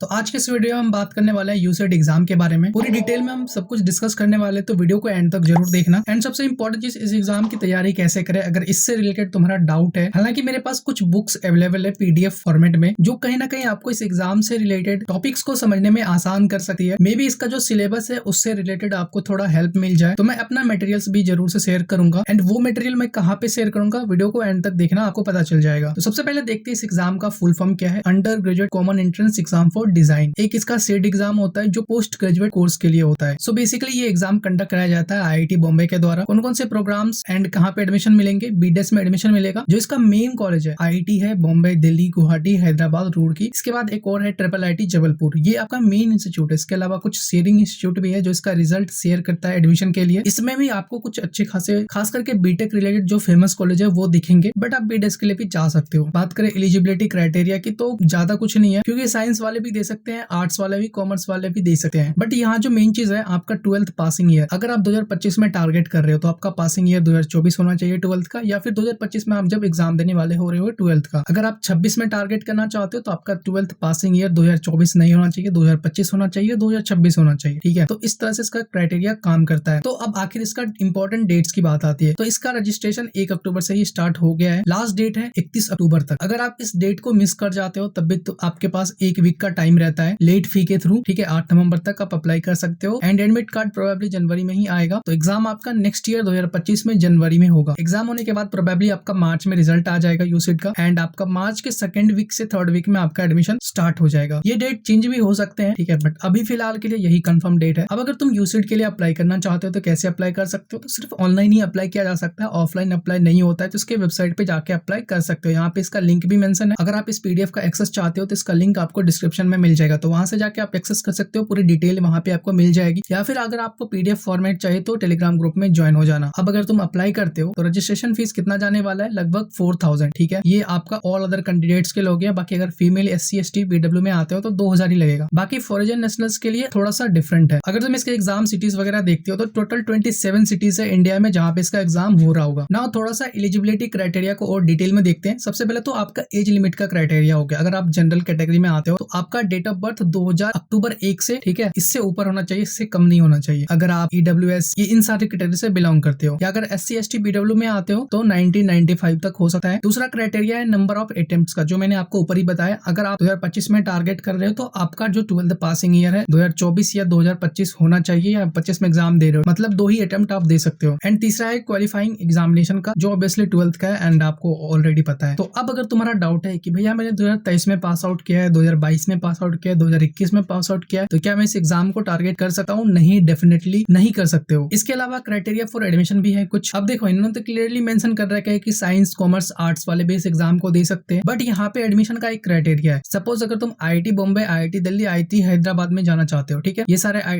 तो आज के इस वीडियो में हम बात करने वाले हैं यूसेट एग्जाम के बारे में। पूरी डिटेल में हम सब कुछ डिस्कस करने वाले हैं, तो वीडियो को एंड तक जरूर देखना। एंड सबसे इंपॉर्टेंट चीज, इस एग्जाम की तैयारी कैसे करें, अगर इससे रिलेटेड तुम्हारा डाउट है। हालांकि मेरे पास कुछ बुक्स अवेलेबल है पीडीएफ फॉर्मेट में, जो कहीं ना कहीं आपको इस एग्जाम से रिलेटेड टॉपिक्स को समझने में आसान कर सकती है। मे बी इसका जो सिलेबस है उससे रिलेटेड आपको थोड़ा हेल्प मिल जाए, तो मैं अपना मटेरियल्स भी जरूर से शेयर करूंगा। एंड वो मटेरियल मैं कहाँ पे शेयर करूंगा, वीडियो को एंड तक देखना, आपको पता चल जाएगा। तो सबसे पहले देखते हैं इस एग्जाम का फुल फॉर्म क्या है। Under graduate common entrance exam for design. एक इसका सेट एग्जाम होता है जो पोस्ट ग्रेजुएट कोर्स के लिए होता है। सो बेसिकली ये एग्जाम कंडक्ट कराया जाता है आईआईटी बॉम्बे के द्वारा। कौन कौन से प्रोग्राम्स एंड कहाँ पे एडमिशन मिलेंगे, बीडेस में एडमिशन मिलेगा। जो इसका मेन कॉलेज है आईआईटी है बॉम्बे, दिल्ली, गुवाहाटी, हैदराबाद, रुड़की। इसके बाद एक और है ट्रिपल आईटी जबलपुर, ये आपका मेन इंस्टीट्यूट है। इसके अलावा कुछ शेयरिंग इंस्टीट्यूट भी है जो इसका रिजल्ट शेयर करता है एडमिशन के लिए। इसमें भी आपको कुछ अच्छे खासे, खास करके बीटेक रिलेटेड जो फेमस कॉलेज है वो दिखेंगे, बट आप बीडेस के लिए भी जा सकते हो। बात करें एलिजिबिलिटी क्राइटेरिया की, तो ज्यादा कुछ नहीं है, क्योंकि साइंस वाले भी दे सकते हैं, आर्ट्स वाले भी, कॉमर्स वाले भी दे सकते हैं। बट यहाँ जो मेन चीज है आपका 12th पासिंग ईयर। अगर आप 2025 में टारगेट कर रहे हो तो आपका पासिंग ईयर 2024 होना चाहिए 12th का, या फिर 2025 में आप जब एग्जाम देने वाले हो रहे हो 12th का। अगर आप 26 में टारगेट करना चाहते हो तो आपका 12th पासिंग ईयर 2024 नहीं होना चाहिए, 2025 होना चाहिए, 2026 होना चाहिए। ठीक है, तो इस तरह से इसका क्राइटेरिया काम करता है। तो अब आखिर इसका इंपॉर्टेंट डेट्स की बात आती है, तो इसका रजिस्ट्रेशन 1 अक्टूबर से ही स्टार्ट हो गया है। लास्ट डेट है 31 अक्टूबर तक। अगर आप इस डेट को मिस कर जाते हो तब भी तो आपके पास एक वीक का टाइम रहता है लेट फी के थ्रू। ठीक है, 8 नवंबर तक आप अप्लाई कर सकते हो। एंड एडमिट कार्ड प्रोबेबली जनवरी में ही आएगा। तो एग्जाम आपका नेक्स्ट ईयर 2025 में जनवरी में होगा। एग्जाम होने के बाद प्रोबेबली आपका मार्च में रिजल्ट आ जाएगा यूसेट का, एंड आपका मार्च के 2nd वीक से 3rd वीक में आपका एडमिशन स्टार्ट हो जाएगा। ये डेट चेंज भी हो सकते हैं, ठीक है, बट अभी फिलहाल के लिए यही कंफर्म डेट है। अब अगर तुम यूसेट के लिए अप्लाई करना चाहते हो तो कैसे अप्लाई कर सकते हो, तो सिर्फ ऑनलाइन ही अप्लाई किया जा सकता है, ऑफलाइन अप्लाई नहीं होता है। तो इसके वेबसाइट पे जाके अप्लाई कर सकते हो। यहाँ पे इसका लिंक भी मेंशन है। अगर आप इस पीडीएफ का एक्सेस चाहते हो तो इसका लिंक आपको डिस्क्रिप्शन में मिल जाएगा, तो वहां से जाके आप एक्सेस कर सकते हो। पूरी डिटेल वहां पे आपको मिल जाएगी। या फिर अगर आपको पीडीएफ फॉर्मेट चाहिए तो टेलीग्राम ग्रुप में ज्वाइन हो जाना। अब अगर तुम अप्लाई करते हो तो रजिस्ट्रेशन फीस कितना जाने वाला है, लगभग 4000। ठीक है, ये आपका ऑल अदर कैंडिडेट्स के लोग हैं। बाकी अगर फीमेल SC ST PW में आते हो तो 2000 ही लगेगा। बाकी फॉरेन नेशनल्स के लिए थोड़ा सा डिफरेंट है। अगर तुम इसके एग्जाम सिटीज वगैरह देखते हो तो टोटल 27 सिटीज है इंडिया में जहाँ पे इसका एग्जाम हो रहा होगा ना। थोड़ा सा एलिजिबिलिटी क्राइटेरिया को और डिटेल में देखते हैं। सबसे पहले तो आपका एज लिमिट का क्राइटेरिया हो गया। अगर आप जनरल कैटेगरी में आते हो तो आपका डेट ऑफ बर्थ 2000 अक्टूबर 1 से, ठीक है, इससे ऊपर होना चाहिए, इससे कम नहीं होना चाहिए। अगर आप EWS ये इन सारी कैटेगरी से बिलोंग करते हो, या अगर SC ST PW में आते हो तो 1995 तक हो सकता है। दूसरा क्राइटेरिया है नंबर ऑफ अटेम्प्ट्स का, जो मैंने आपको ऊपर ही बताया। अगर आप 2025 में टारगेट कर रहे हो तो आपका जो 12th पासिंग ईयर है 2024 या 2025 होना चाहिए, या 25 में एग्जाम दे रहे हो, मतलब 2 ही अटेम्प्ट आप दे सकते हो। एंड तीसरा है क्वालिफाइंग एग्जामिनेशन का, जो ऑब्वियसली 12th का है एंड आपको ऑलरेडी पता है। तो अब अगर तुम्हारा डाउट है कि भैया मैंने 2023 में पास आउट किया है, 2022 में पास आउट किया है, 2021 में पास आउट किया है, तो क्या मैं इस एग्जाम को टारगेट कर सकता हूँ? नहीं, डेफिनेटली नहीं कर सकते हो। इसके अलावा क्राइटेरिया फॉर एडमिशन भी है कुछ। अब देखो, इन्होंने तो क्लियरली मेंशन कर रखा है कि साइंस, कॉमर्स, आर्ट्स वाले भी इस एग्जाम को दे सकते हैं, बट यहाँ पे एडमिशन का एक क्राइटेरिया है। सपोज अगर तुम IIT Bombay, IIT Delhi, IIT Hyderabad में जाना चाहते हो, ठीक है,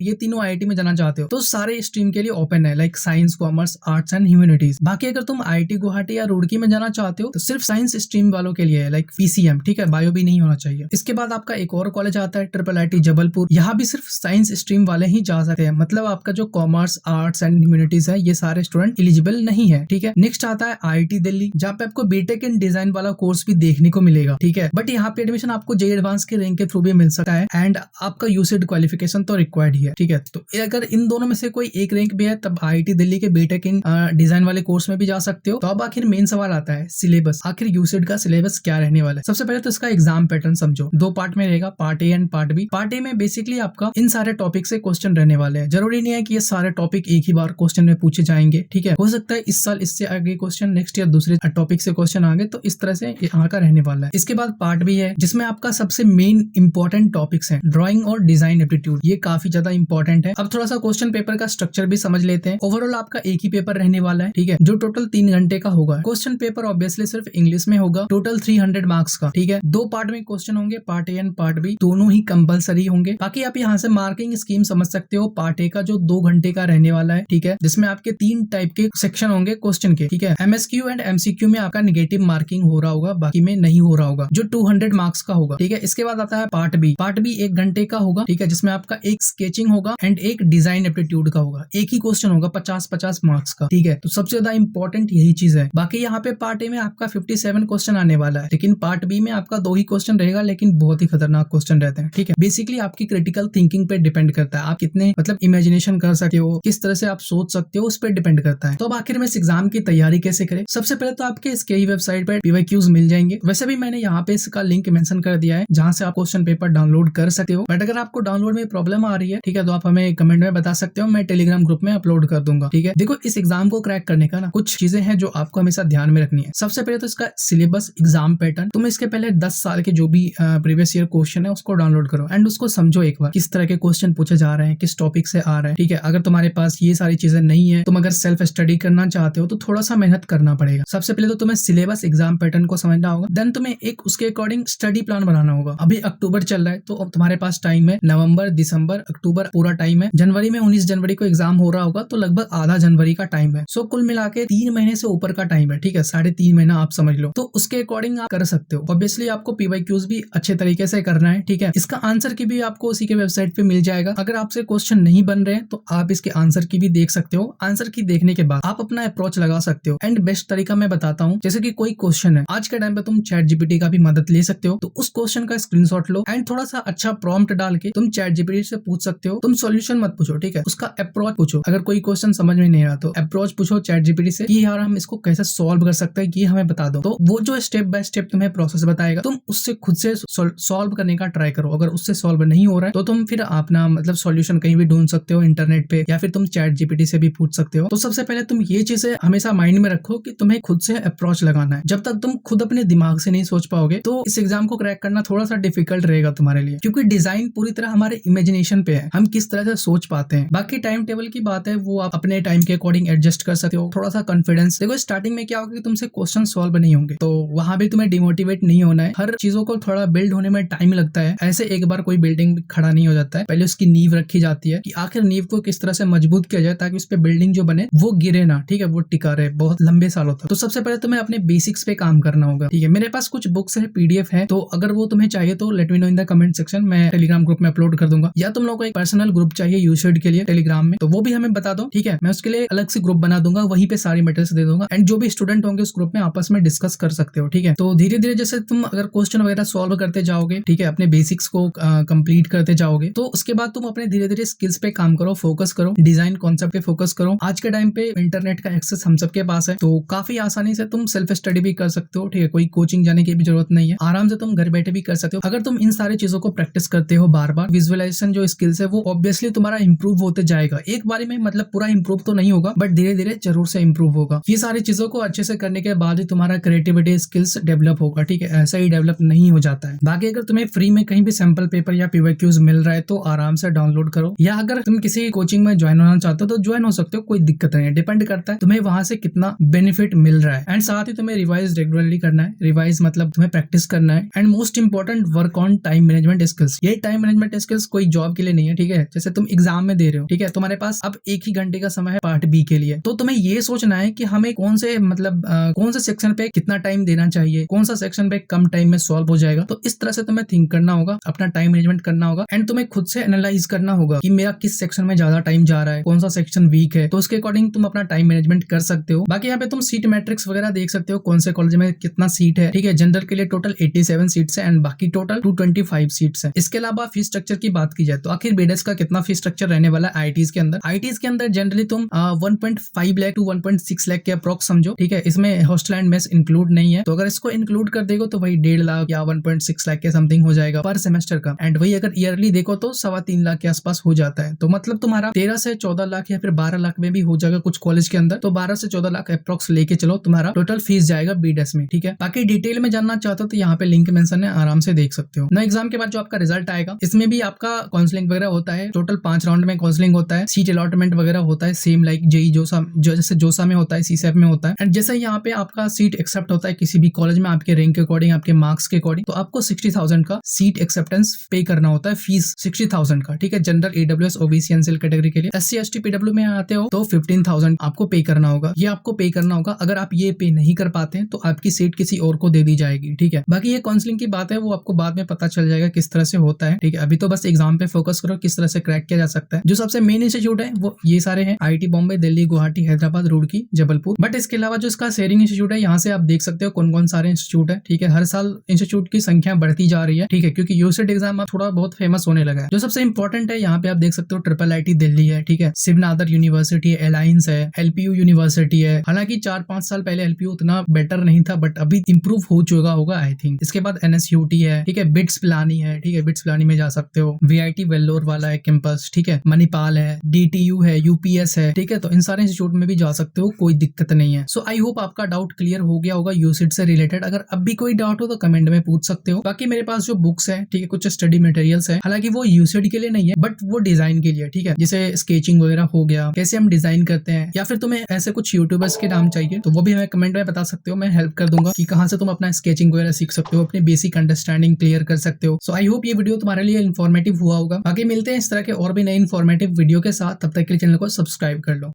ये तीनों IIT में जाना चाहते हो, तो सारे स्ट्रीम के लिए ओपन है, like science, commerce, arts and humanities. बाकी अगर तुम IIT गुवाहाटी या रुड़की में जाना चाहते हो तो सिर्फ साइंस स्ट्रीम वालों के लिए है, लाइक PCM, ठीक है, बायो भी नहीं होना चाहिए। इसके बाद आपका एक और कॉलेज आता है ट्रिपल आईटी जबलपुर। यहाँ भी सिर्फ साइंस स्ट्रीम वाले ही जा सकते हैं, मतलब आपका जो कॉमर्स, आर्ट्स एंड ह्यूमैनिटीज है ये सारे स्टूडेंट एलिजिबल नहीं है। ठीक है, नेक्स्ट आता है IIT दिल्ली, जहाँ पे आपको बीटेक इन डिजाइन वाला कोर्स भी देखने को मिलेगा। ठीक है, बट यहाँ पे एडमिशन आपको JEE एडवांस के रैंक के थ्रू भी मिल सकता है, एंड आपका यूसेट क्वालिफिकेशन तो रिक्वायर्ड ही है। ठीक है, तो अगर इन दोनों में से कोई एक रैंक भी है तब IIT दिल्ली के बीटेक इन डिजाइन वाले कोर्स में भी जा सकते हो। तो अब आखिर मेन सवाल आता है सिलेबस। आखिर यूसेट का सिलेबस क्या रहने वाला है? सबसे पहले तो इसका एग्जाम पैटर्न समझो, 2 पार्ट में रहेगा, part A and part B. Part A में बेसिकली आपका इन सारे टॉपिक से क्वेश्चन रहने वाले हैं। जरूरी नहीं है कि ये सारे टॉपिक एक ही बार क्वेश्चन में पूछे जाएंगे। ठीक है, हो सकता है इस साल इससे आगे क्वेश्चन, नेक्स्ट ईयर दूसरे टॉपिक से क्वेश्चन आगे, तो इस तरह से यहाँ का रहने वाला है। इसके बाद पार्ट बी है, जिसमें आपका सबसे मेन इंपॉर्टेंट टॉपिक्स है ड्राइंग और डिजाइन एप्टीट्यूड। ये काफी ज्यादा इंपॉर्टेंट है। अब थोड़ा सा क्वेश्चन पेपर का स्ट्रक्चर भी समझ लेते हैं। ओवरऑल आपका एक ही पेपर रहने वाला है, ठीक है, जो टोटल 3 घंटे का होगा। क्वेश्चन पेपर ऑब्वियसली सिर्फ इंग्लिश में होगा, टोटल 300 मार्क्स का। ठीक है, 2 पार्ट में क्वेश्चन होंगे, part A and part B, दोनों ही कंपलसरी होंगे। बाकी आप यहाँ से मार्किंग स्कीम समझ सकते हो। पार्ट ए का जो 2 घंटे का रहने वाला है, ठीक है, जिसमें आपके 3 टाइप के सेक्शन होंगे क्वेश्चन के। ठीक है, MSQ एंड MCQ में आपका नेगेटिव मार्किंग हो रहा होगा, बाकी में नहीं हो रहा होगा, जो 200 मार्क्स का होगा। ठीक है, इसके बाद आता है पार्ट बी। पार्ट बी 1 घंटे का होगा, ठीक है, जिसमें आपका एक स्केचिंग होगा एंड एक डिजाइन एप्टीट्यूड का होगा। एक ही क्वेश्चन होगा 50-50 मार्क्स का। ठीक है, तो सबसे ज्यादा इंपॉर्टेंट यही चीज है। बाकी यहाँ पे पार्ट ए में आपका 57 क्वेश्चन आने वाला है, लेकिन पार्ट बी में आपका 2 ही क्वेश्चन रहेगा, लेकिन बहुत ही खतरनाक खतरनाक क्वेश्चन रहते हैं, ठीक है। बेसिकली आपकी क्रिटिकल थिंकिंग पे डिपेंड करता है, आप कितने मतलब इमेजिनेशन कर सकते हो, किस तरह से आप सोच सकते हो, उस पर डिपेंड करता है। तो अब आखिर में इस एग्जाम की तैयारी कैसे करें? सबसे पहले तो आपके इसके ही वेबसाइट पर PYQs मिल जाएंगे। वैसे भी मैंने यहाँ पे इसका लिंक मेंशन कर दिया है जहाँ से आप क्वेश्चन पेपर डाउनलोड कर सकते हो। बट अगर आपको डाउनलोड में प्रॉब्लम आ रही है, ठीक है, तो आप हमें कमेंट में बता सकते हो, मैं टेलीग्राम ग्रुप में अपलोड कर दूंगा, ठीक है। देखो, इस एग्जाम को क्रैक करने का ना कुछ चीजें हैं जो आपको हमेशा ध्यान में रखनी है। सबसे पहले तो इसका सिलेबस, एग्जाम पैटर्न, तुम इसके पहले 10 साल के जो भी प्रीवियस ईयर क्वेश्चन है उसको डाउनलोड करो एंड उसको समझो एक बार, किस तरह के क्वेश्चन पूछे जा रहे हैं, किस टॉपिक से आ रहे हैं, ठीक है। अगर तुम्हारे पास ये सारी चीजें नहीं है, तुम अगर सेल्फ स्टडी करना चाहते हो तो थोड़ा सा मेहनत करना पड़ेगा। सबसे पहले तो तुम्हें सिलेबस, एग्जाम पैटर्न को समझना होगा, देन तुम्हें एक उसके अकॉर्डिंग स्टडी प्लान बनाना होगा। अभी अक्टूबर चल रहा है तो अब तुम्हारे पास टाइम है, नवंबर, दिसंबर, अक्टूबर पूरा टाइम है। जनवरी में 19 जनवरी को एग्जाम हो रहा होगा तो लगभग आधा जनवरी का टाइम है। सो कुल मिला के 3 महीने से ऊपर का टाइम है, ठीक है, 3.5 महीना आप समझ लो। तो उसके अकॉर्डिंग आप कर सकते हो। ऑब्वियसली आपको PYQs भी अच्छे तरीके से करना है, ठीक है। इसका आंसर की भी आपको उसी के वेबसाइट पे मिल जाएगा। अगर आपसे क्वेश्चन नहीं बन रहे हैं तो आप इसके आंसर की भी देख सकते हो। आंसर की देखने के बाद आप अपना अप्रोच लगा सकते हो। एंड बेस्ट तरीका मैं बताता हूँ, जैसे कि कोई क्वेश्चन है, आज के टाइम पे तुम ChatGPT का भी मदद ले सकते हो। तो उस क्वेश्चन का स्क्रीनशॉट लो एंड थोड़ा सा अच्छा प्रॉम्प्ट डाल के तुम ChatGPT से पूछ सकते हो। तुम सॉल्यूशन मत पूछो, ठीक है, उसका अप्रोच पूछो। अगर कोई क्वेश्चन समझ में नहीं आ रहा तो अप्रोच पूछो ChatGPT से कि यार हम इसको कैसे सॉल्व कर सकते हैं, ये हमें बता दो। तो वो जो स्टेप बाय स्टेप तुम्हें प्रोसेस बताएगा, तुम उससे खुद से सॉल्व करने का ट्राई करो। अगर उससे सॉल्व नहीं हो रहा है तो तुम फिर अपना मतलब सॉल्यूशन कहीं भी ढूंढ सकते हो इंटरनेट पे, या फिर तुम ChatGPT से भी पूछ सकते हो। तो सबसे पहले तुम ये चीजें हमेशा माइंड में रखो कि तुम्हें खुद से अप्रोच लगाना है। जब तक तुम खुद अपने दिमाग से नहीं सोच पाओगे तो इस एग्जाम को क्रैक करना थोड़ा सा डिफिकल्ट रहेगा तुम्हारे लिए, क्योंकि डिजाइन पूरी तरह हमारे इमेजिनेशन पे है, हम किस तरह से सोच पाते हैं। बाकी टाइम टेबल की बात है, वो आप अपने टाइम के अकॉर्डिंग एडजस्ट कर सकते हो। थोड़ा सा कॉन्फिडेंस देखो, स्टार्टिंग में क्या होगा कि तुमसे क्वेश्चन सॉल्व नहीं होंगे तो वहां भी तुम्हें डिमोटिवेट नहीं होना है। हर चीजों को थोड़ा बिल्ड होने में टाइम लगता है। ऐसे एक बार कोई बिल्डिंग खड़ा नहीं हो जाता है, पहले उसकी नींव रखी जाती है कि आखिर नींव को किस तरह से मजबूत किया जाए ताकि उस पे बिल्डिंग जो बने वो गिरे ना, ठीक है, वो टिका रहे बहुत लंबे सालों तक। तो सबसे पहले तुम्हें अपने बेसिक्स पे काम करना होगा, ठीक है। मेरे पास कुछ बुक्स है, PDF है, तो अगर वो तुम्हें चाहिए तो let me know in the comment section, मैं टेलीग्राम ग्रुप में अपलोड कर दूंगा। या तुम लोगों को एक पर्सनल ग्रुप चाहिए यूसेड के लिए टेलीग्राम में, तो वो भी हमें बता दो, ठीक है, मैं उसके लिए अलग से ग्रुप बना दूंगा, वहीं पे सारी मटेरियल्स दे दूंगा एंड जो भी स्टूडेंट होंगे उस ग्रुप में आपस में डिस्कस कर सकते हो, ठीक है। तो धीरे धीरे जैसे तुम अगर क्वेश्चन वगैरह सॉल्व करते जाओगे, ठीक है, अपने बेसिक्स को कंप्लीट करते जाओगे, तो उसके बाद तुम अपने धीरे धीरे स्किल्स पे काम करो, फोकस करो, डिजाइन कॉन्सेप्ट पे फोकस करो। आज के टाइम पे इंटरनेट का एक्सेस हम सबके पास है, तो काफी आसानी से तुम सेल्फ स्टडी भी कर सकते हो, ठीक है, कोई कोचिंग जाने की भी जरूरत नहीं है, आराम से तुम घर बैठे भी कर सकते हो। अगर तुम इन सारी चीजों को प्रैक्टिस करते हो बार बार, विजुअलाइजेशन जो स्किल्स है वो ऑब्वियसली तुम्हारा इंप्रूव होते जाएगा। एक बार में मतलब पूरा इंप्रूव तो नहीं होगा बट धीरे धीरे जरूर से इंप्रूव होगा। ये सारी चीजों को अच्छे से करने के बाद ही तुम्हारा क्रिएटिविटी स्किल्स डेवलप होगा, ठीक है, ऐसा ही डेवलप नहीं हो जाता है। बाकी अगर तुम्हें फ्री में कहीं भी सैंपल पेपर या PYQs मिल रहा है तो आराम से डाउनलोड करो, या अगर तुम किसी कोचिंग में ज्वाइन होना चाहते हो तो ज्वाइन हो सकते हो, कोई दिक्कत नहीं है। डिपेंड करता है तुम्हें वहां से कितना बेनिफिट मिल रहा है। एंड साथ ही तुम्हें रिवाइज रेगुलरली करना है। रिवाइज मतलब तुम्हें प्रैक्टिस करना है। And most important, work on time management skills. ये टाइम मैनेजमेंट स्किल्स कोई जॉब के लिए नहीं है, ठीक है। जैसे तुम एग्जाम में दे रहे हो, ठीक है, तुम्हारे पास अब 1 ही घंटे का समय है पार्ट B के लिए, तो तुम्हें ये सोचना है कि हमें कौन से मतलब कौन से सेक्शन पे कितना टाइम देना चाहिए, कौन सा सेक्शन पे कम टाइम में सॉल्व हो जाएगा। तो इस तरह से तुम्हें थिंक करना होगा, अपना टाइम मैनेजमेंट करना होगा एंड तुम्हें खुद से एनालाइज करना होगा कि मेरा किस सेक्शन में ज्यादा टाइम जा रहा है, कौन सा सेक्शन वीक है, तो उसके अकॉर्डिंग तुम अपना टाइम मैनेजमेंट कर सकते हो। बाकी यहाँ पे तुम सीट मैट्रिक्स वगैरह देख सकते हो, कौन से कॉलेज में कितना सीट है, ठीक है। जनरल के लिए टोटल 87 सीट्स है एंड बाकी टोटल 225 सीट्स है। इसके अलावा फीस स्ट्रक्चर की बात की जाए तो आखिर बीडेस का कितना फीस स्ट्रक्चर रहने वाला है IITs के अंदर। IITs के अंदर जनरली तुम 1.5 लाख टू 1.6 लाख के अप्रॉक्स समझो, ठीक है। इसमें हॉस्टल एंड मेस इंक्लूड नहीं है, तो अगर इसको इंक्लूड कर देगो तो वही 1.5 लाख या 1.6 लाख के समथिंग हो जाएगा पर सेमेस्टर का। एंड वही अगर ईयरली देखो तो 3.25 लाख के आसपास हो जाता है। तो मतलब तुम्हारा 13 से 14 लाख या फिर 12 लाख में भी हो जाएगा कुछ कॉलेज के अंदर। तो 12 से 14 लाख अप्रॉक्स लेके चलो, तुम्हारा टोटल फीस जाएगा बीडेस में, ठीक है। बाकी डिटेल में जानना चाहते हो तो यहाँ पे लिंक मेंशन है, आराम से देख सकते हो ना। एग्जाम के बाद जो आपका रिजल्ट आएगा इसमें भी आपका काउंसलिंग वगैरह होता है। टोटल 5 राउंड में काउंसलिंग होता है, सीट अलॉटमेंट वगैरह होता है, सेम लाइक जेई जोसा जैसे जोसा में होता है, CSAT में होता है। एंड जैसे यहाँ पे आपका सीट एक्सेप्ट होता है किसी भी कॉलेज में आपके रैंक के अकॉर्डिंग, आपके मार्क्स के अकॉर्डिंग, तो आपको 60,000 का सीट एक्सेप्टेंस पे करना होता है, फीस 60,000 का, ठीक है। General, AWS, OBC, NCL category के लिए। SC, ST, PW में आते हो तो 15,000 आपको पे करना होगा। ये आपको पे करना होगा। अगर आप ये पे नहीं कर पाते हैं तो आपकी सीट किसी और को दे दी जाएगी, ठीक है। बाकी ये काउंसलिंग की बात है वो आपको बाद में पता चल जाएगा किस तरह से होता है, ठीक है। अभी तो बस एग्जाम पे फोकस करो, किस तरह से क्रैक किया जा सकता है। जो सबसे मेन इंस्टीट्यूट है वो ये सारे हैं, IIT बॉम्बे, दिल्ली, गुवाहाटी, हैदराबाद, रुड़की, जबलपुर। बट इसके अलावा जो इसका शेयरिंग इंस्टीट्यूट है, यहाँ से आप देख सकते हो कौन कौन सारे इंस्टीट्यूट है, ठीक है। हर साल इंस्टीट्यूट की संख्या बढ़ती जा रही है ठीक है, क्योंकि यूसेट एग्जाम अब थोड़ा बहुत फेमस होने लगा है। जो सबसे इंपॉर्टेंट है यहाँ पे आप देख सकते हो ट्रिपल आईटी दिल्ली है, ठीक है, शिवनादर यूनिवर्सिटी, अलायंस है, एलपीयू यूनिवर्सिटी है। हालांकि 4-5 साल पहले एलपीयू उतना बेटर नहीं था, बट अभी इंप्रूव हो चुका होगा आई थिंक। इसके बाद एनएसयूटी है, ठीक है, बिट्स पिलानी है, ठीक है, बिट्स पिलानी में जा सकते हो। वीआईटी वेल्लोर वाला है कैंपस, ठीक है, मणिपाल है, डीटीयू है, यूपीएस है, ठीक है, तो इन सारे इंस्टीट्यूट में भी जा सकते हो, कोई दिक्कत नहीं है। सो आई होप आपका डाउट क्लियर हो गया होगा यूसेट से रिलेटेड। अगर अब भी कोई डाउट हो तो कमेंट में पूछ सकते हो। बाकी मेरे पास जो बुक्स है, ठीक है, कुछ स्टडी मटेरियल्स है, हालांकि वो यूसेट के लिए नहीं है बट वो डिजाइन के लिए, ठीक है, जैसे स्केचिंग वगैरह हो गया, कैसे हम डिजाइन करते हैं, या फिर तुम्हें ऐसे कुछ यूट्यूबर्स के नाम चाहिए तो वो भी हमें कमेंट में बता सकते हो। मैं हेल्प कर दूंगा कि कहां से तुम अपना स्केचिंग वगैरह सीख सकते हो, अपनी बेसिक अंडरस्टैंडिंग क्लियर कर सकते हो। सो आई होप ये वीडियो तुम्हारे लिए इन्फॉर्मेटिव हुआ होगा। बाकी मिलते हैं इस तरह के और भी नए इन्फॉर्मेटिव वीडियो के साथ, तब तक के लिए चैनल को सब्सक्राइब कर लो।